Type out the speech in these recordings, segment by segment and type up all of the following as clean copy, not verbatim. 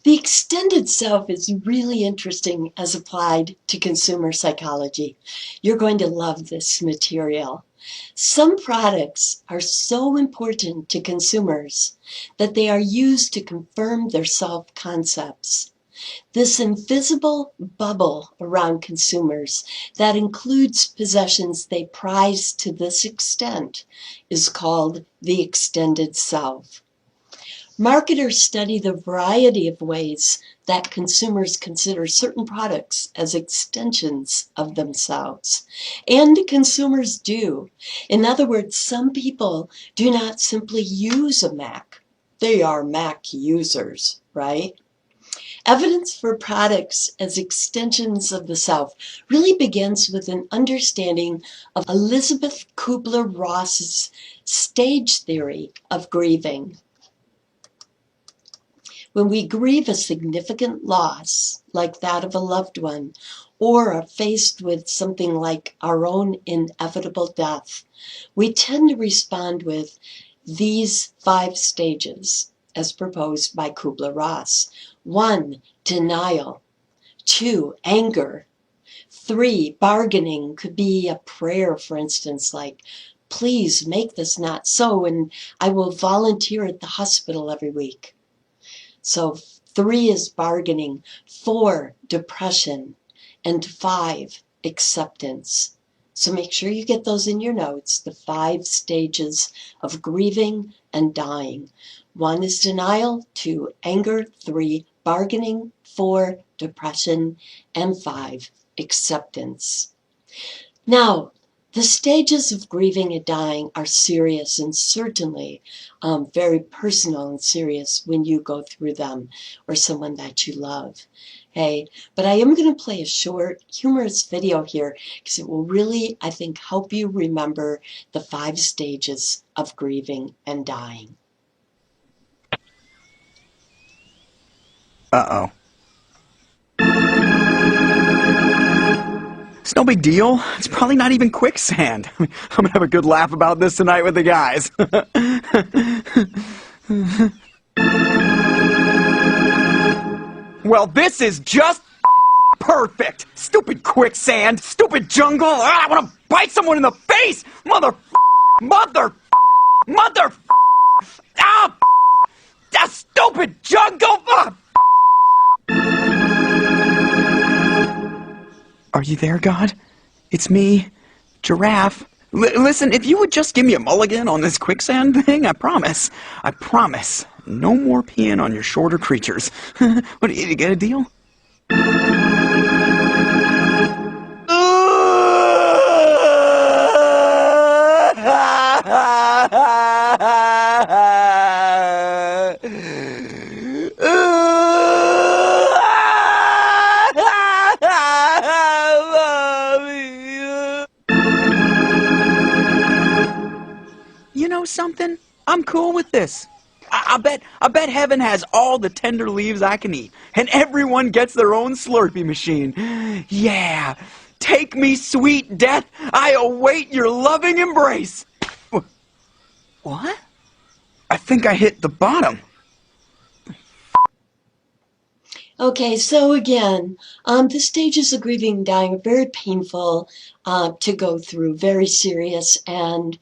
The extended self is really interesting as applied to consumer psychology. You're going to love this material. Some products are so important to consumers that they are used to confirm their self-concepts. This invisible bubble around consumers that includes possessions they prize to this extent is called the extended self. Marketers study the variety of ways that consumers consider certain products as extensions of themselves. And consumers do. In other words, some people do not simply use a Mac. They are Mac users, right? Evidence for products as extensions of the self really begins with an understanding of Elizabeth Kubler-Ross's stage theory of grieving. When we grieve a significant loss, like that of a loved one, or are faced with something like our own inevitable death, we tend to respond with these 5 stages, as proposed by Kubler-Ross. 1, denial. 2, anger. 3, bargaining. Could be a prayer, for instance, like, please make this not so, and I will volunteer at the hospital every week. So 3 is bargaining, 4, depression, and 5, acceptance. So make sure you get those in your notes, the 5 stages of grieving and dying. 1 is denial, 2, anger, 3, bargaining, 4, depression, and 5, acceptance. Now, the stages of grieving and dying are serious and certainly very personal and serious when you go through them or someone that you love. Hey, but I am going to play a short, humorous video here because it will really, I think, help you remember the 5 stages of grieving and dying. Uh-oh. It's no big deal. It's probably not even quicksand. I'm gonna have a good laugh about this tonight with the guys. Well, this is just perfect. Stupid quicksand, stupid jungle. I want to bite someone in the face. Mother, ah, that stupid jungle. Are you there, God? It's me, Giraffe. Listen, if you would just give me a mulligan on this quicksand thing, I promise, no more peeing on your shorter creatures. What, you get a deal? You know something? I'm cool with this. I bet heaven has all the tender leaves I can eat, and everyone gets their own Slurpee machine. Yeah, take me, sweet death. I await your loving embrace. What? I think I hit the bottom. Okay, so again, the stages of grieving and dying are very painful to go through, very serious, and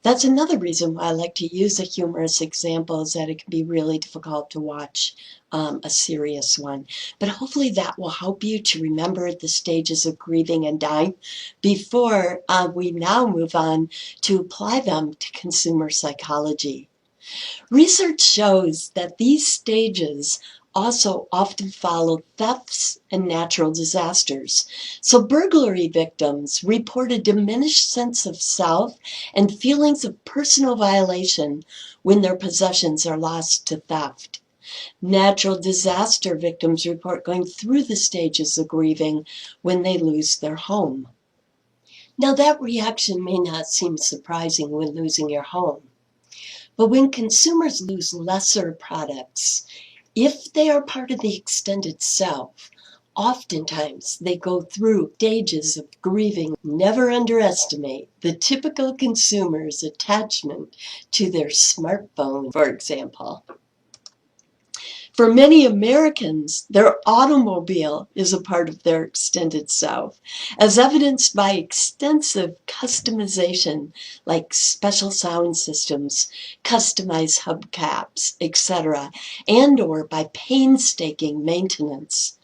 that's another reason why I like to use a humorous example, is that it can be really difficult to watch a serious one. But hopefully that will help you to remember the stages of grieving and dying before we now move on to apply them to consumer psychology. Research shows that these stages also often follow thefts and natural disasters. So burglary victims report a diminished sense of self and feelings of personal violation when their possessions are lost to theft. Natural disaster victims report going through the stages of grieving when they lose their home. Now that reaction may not seem surprising when losing your home, but when consumers lose lesser products, if they are part of the extended self, oftentimes they go through stages of grieving. Never underestimate the typical consumer's attachment to their smartphone, for example. For many Americans, their automobile is a part of their extended self, as evidenced by extensive customization like special sound systems, customized hubcaps, etc., and/or by painstaking maintenance.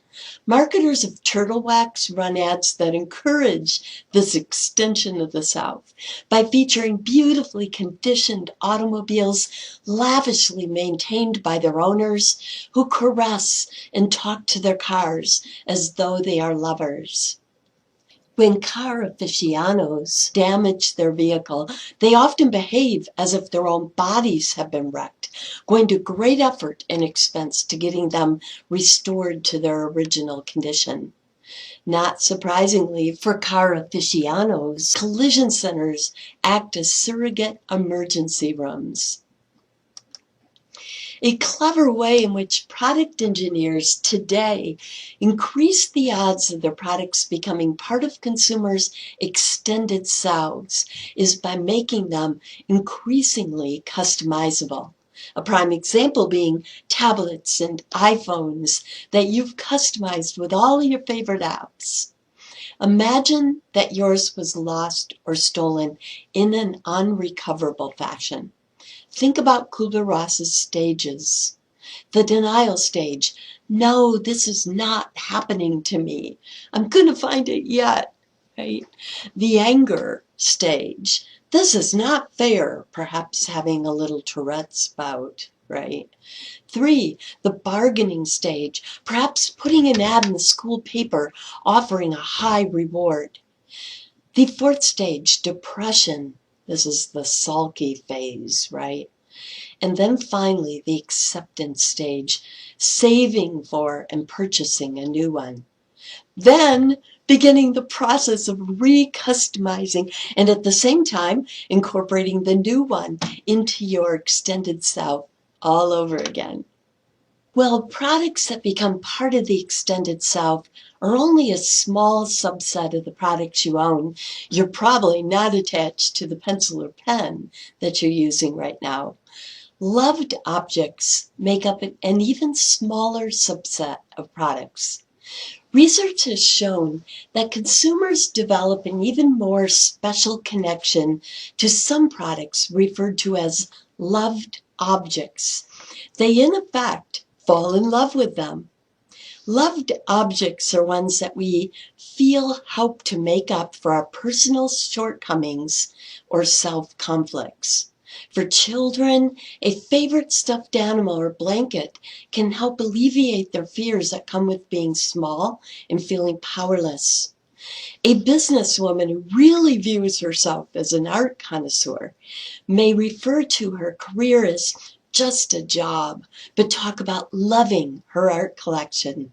Marketers of turtle wax run ads that encourage this extension of the South by featuring beautifully conditioned automobiles lavishly maintained by their owners who caress and talk to their cars as though they are lovers. When car aficionados damage their vehicle, they often behave as if their own bodies have been wrecked, going to great effort and expense to getting them restored to their original condition. Not surprisingly, for car aficionados, collision centers act as surrogate emergency rooms. A clever way in which product engineers today increase the odds of their products becoming part of consumers' extended selves is by making them increasingly customizable. A prime example being tablets and iPhones that you've customized with all your favorite apps. Imagine that yours was lost or stolen in an unrecoverable fashion. Think about Kubler-Ross's stages. The denial stage. No, this is not happening to me. I'm going to find it yet, right? The anger stage. This is not fair, perhaps having a little Tourette's bout, right? 3, the bargaining stage, perhaps putting an ad in the school paper offering a high reward. The 4th stage, depression. This is the sulky phase, right? And then finally, the acceptance stage, saving for and purchasing a new one. Then beginning the process of recustomizing and at the same time incorporating the new one into your extended self all over again. Well, products that become part of the extended self are only a small subset of the products you own. You're probably not attached to the pencil or pen that you're using right now. Loved objects make up an even smaller subset of products. Research has shown that consumers develop an even more special connection to some products referred to as loved objects. They, in effect, fall in love with them. Loved objects are ones that we feel help to make up for our personal shortcomings or self-conflicts. For children, a favorite stuffed animal or blanket can help alleviate their fears that come with being small and feeling powerless. A businesswoman who really views herself as an art connoisseur may refer to her career as just a job, but talk about loving her art collection.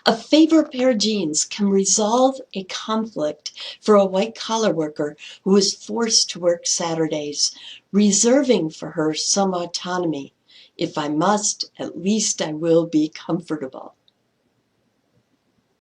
A favorite pair of jeans can resolve a conflict for a white-collar worker who is forced to work Saturdays, reserving for her some autonomy. If I must, at least I will be comfortable.